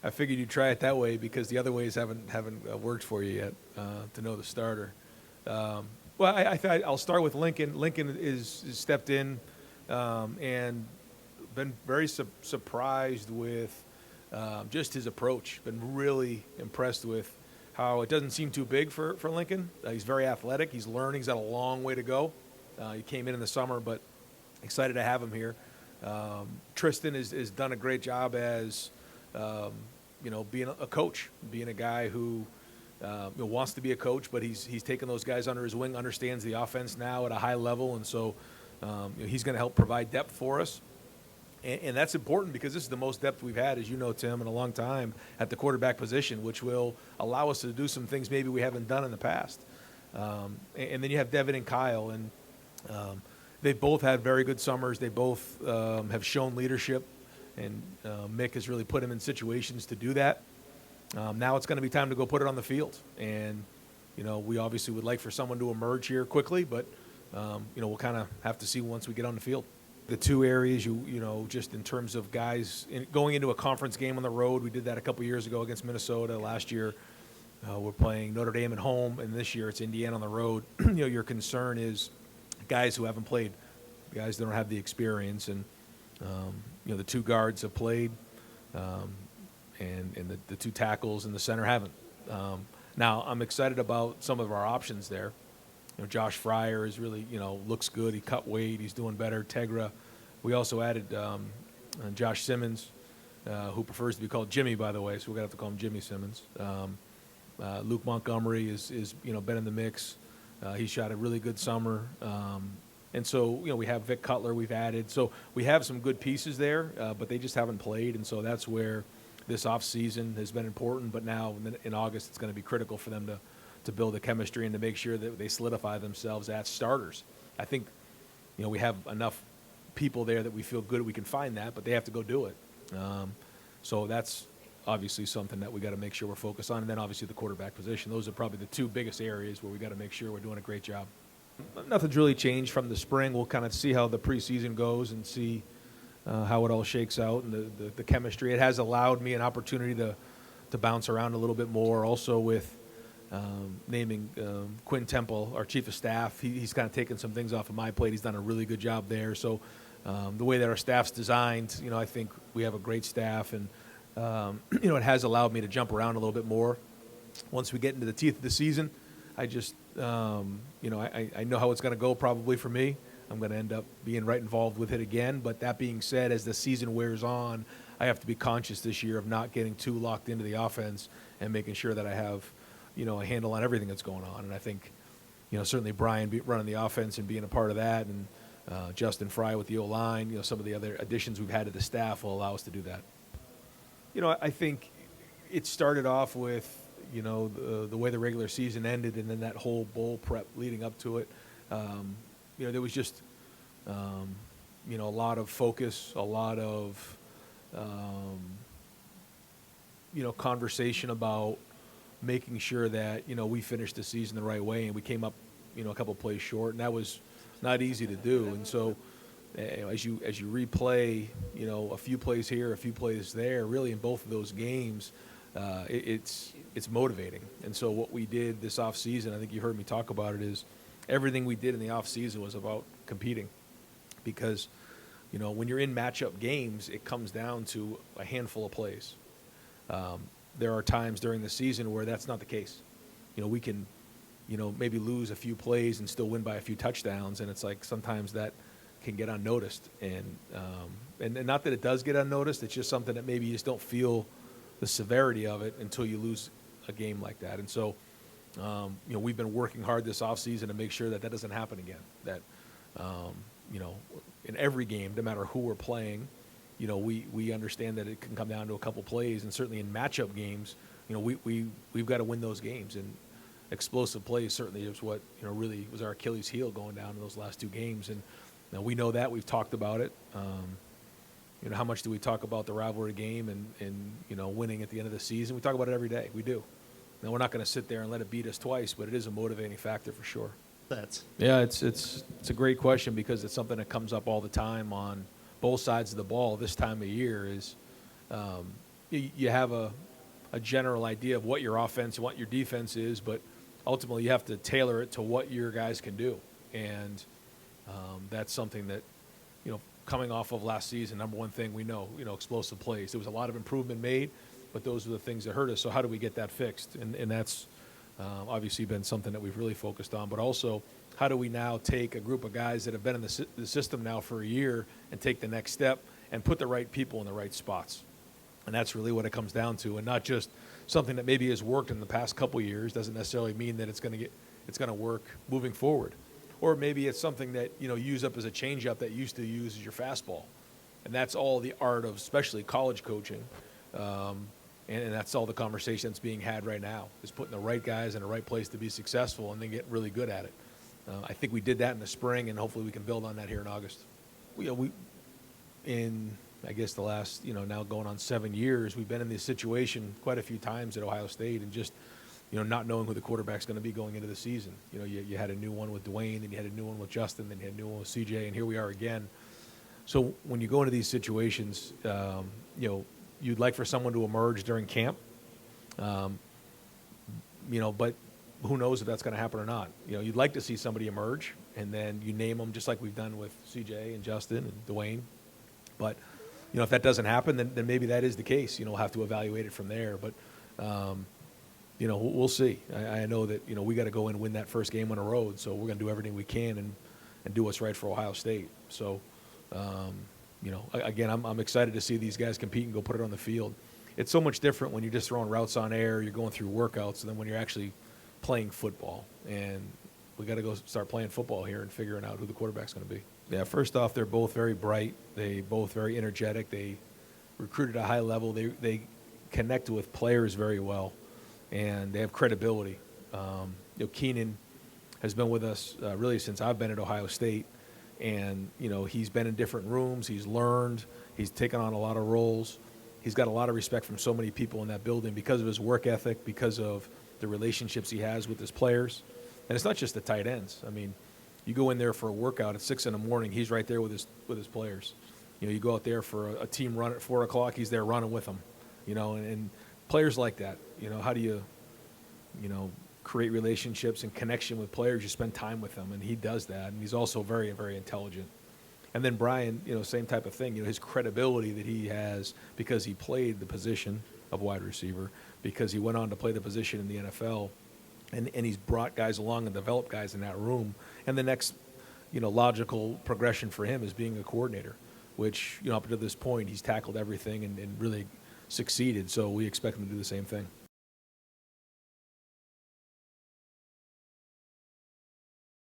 I figured you'd try it that way because the other ways haven't worked for you yet to know the starter. Well, I'll start with Lincoln. Lincoln is stepped in and been very surprised with just his approach. Been really impressed with how it doesn't seem too big for Lincoln. He's very athletic. He's learning. He's got a long way to go. He came in the summer, but excited to have him here. Tristan has done a great job as being a coach, being a guy who wants to be a coach, but he's taken those guys under his wing, understands the offense now at a high level, and so he's going to help provide depth for us. And that's important because this is the most depth we've had, as you know, Tim, in a long time at the quarterback position, which will allow us to do some things maybe we haven't done in the past. And then you have Devin and Kyle, and they both had very good summers. They both have shown leadership, and Mick has really put him in situations to do that. Now it's going to be time to go put it on the field. And, we obviously would like for someone to emerge here quickly, but, we'll kind of have to see once we get on the field. The two areas, just in terms of guys going into a conference game on the road, we did that a couple years ago against Minnesota. Last year, we're playing Notre Dame at home, and this year it's Indiana on the road. Your concern is guys who haven't played, guys that don't have the experience, and the two guards have played, and the two tackles in the center haven't. Now I'm excited about some of our options there. Josh Fryer is really, looks good. He cut weight. He's doing better. Tegra. We also added Josh Simmons, who prefers to be called Jimmy, by the way, so we're going to have to call him Jimmy Simmons. Luke Montgomery is been in the mix. He shot a really good summer. And so, we have Vic Cutler we've added. So we have some good pieces there, but they just haven't played. And so that's where this offseason has been important. But now in August, it's going to be critical for them to build the chemistry and to make sure that they solidify themselves as starters. I think, we have enough people there that we feel good we can find that, but they have to go do it. So that's obviously something that we got to make sure we're focused on. And then obviously the quarterback position. Those are probably the two biggest areas where we got to make sure we're doing a great job. Nothing's really changed from the spring. We'll kind of see how the preseason goes and see how it all shakes out and the chemistry. It has allowed me an opportunity to bounce around a little bit more. Also with naming Quinn Temple, our chief of staff, he's kind of taken some things off of my plate. He's done a really good job there. So the way that our staff's designed, I think we have a great staff, and it has allowed me to jump around a little bit more. Once we get into the teeth of the season, I just I know how it's going to go probably for me. I'm going to end up being right involved with it again. But that being said, as the season wears on, I have to be conscious this year of not getting too locked into the offense and making sure that I have a handle on everything that's going on. And I think, certainly Brian running the offense and being a part of that, and Justin Fry with the O-line, some of the other additions we've had to the staff will allow us to do that. I think it started off with, the way the regular season ended, and then that whole bowl prep leading up to it. There was just, a lot of focus, a lot of, conversation about making sure that, we finished the season the right way, and we came up, a couple plays short, and that was not easy to do. And so as you replay, a few plays here, a few plays there, really in both of those games, it's motivating. And so what we did this offseason, I think you heard me talk about it, is everything we did in the offseason was about competing. Because, when you're in matchup games, it comes down to a handful of plays. There are times during the season where that's not the case. We can, maybe lose a few plays and still win by a few touchdowns, and it's like sometimes that can get unnoticed. And not that it does get unnoticed, it's just something that maybe you just don't feel the severity of it until you lose a game like that. And so, we've been working hard this offseason to make sure that doesn't happen again. That, in every game, no matter who we're playing, we understand that it can come down to a couple plays, and certainly in matchup games, we've got to win those games. And explosive plays certainly is what really was our Achilles heel going down in those last two games. And we know that. We've talked about it. How much do we talk about the rivalry game and winning at the end of the season? We talk about it every day. We do. Now, we're not going to sit there and let it beat us twice, but it is a motivating factor for sure. It's a great question because it's something that comes up all the time on both sides of the ball this time of year is, you have a general idea of what your offense and what your defense is, but ultimately you have to tailor it to what your guys can do. And that's something that, coming off of last season, number one thing we know, explosive plays. There was a lot of improvement made, but those are the things that hurt us. So how do we get that fixed? And that's obviously been something that we've really focused on. But also, how do we now take a group of guys that have been in the system now for a year and take the next step and put the right people in the right spots? And that's really what it comes down to, and not just something that maybe has worked in the past couple years doesn't necessarily mean that it's going to work moving forward. Or maybe it's something that, use up as a changeup that you used to use as your fastball. And that's all the art of especially college coaching. And that's all the conversation that's being had right now, is putting the right guys in the right place to be successful and then get really good at it. I think we did that in the spring, and hopefully we can build on that here in August. In I guess the last, now going on 7 years, we've been in this situation quite a few times at Ohio State, and just, not knowing who the quarterback's going to be going into the season. You had a new one with Dwayne, and you had a new one with Justin, then you had a new one with CJ, and here we are again. So when you go into these situations, you'd like for someone to emerge during camp, but who knows if that's going to happen or not. You'd like to see somebody emerge, and then you name them just like we've done with CJ and Justin and Dwayne. But, if that doesn't happen, then maybe that is the case. We'll have to evaluate it from there. But, we'll see. I know that, we got to go and win that first game on the road, so we're going to do everything we can and do what's right for Ohio State. So, again, I'm excited to see these guys compete and go put it on the field. It's so much different when you're just throwing routes on air, you're going through workouts, than when you're actually playing football. And we got to go start playing football here and figuring out who the quarterback's going to be. Yeah, first off, they're both very bright. They both very energetic. They recruit at a high level. They connect with players very well, and they have credibility. Keenan has been with us really since I've been at Ohio State, and he's been in different rooms. He's learned. He's taken on a lot of roles. He's got a lot of respect from so many people in that building because of his work ethic, because of the relationships he has with his players. And it's not just the tight ends. I mean, you go in there for a workout at 6 a.m, he's right there with his players. You go out there for a team run at 4 o'clock, he's there running with them. And players like that. How do you, create relationships and connection with players? You spend time with them, and he does that. And he's also very, very intelligent. And then Brian, same type of thing. His credibility that he has because he played the position of wide receiver, because he went on to play the position in the NFL. And he's brought guys along and developed guys in that room. And the next, logical progression for him is being a coordinator, which, up to this point, he's tackled everything and really succeeded. So we expect him to do the same thing.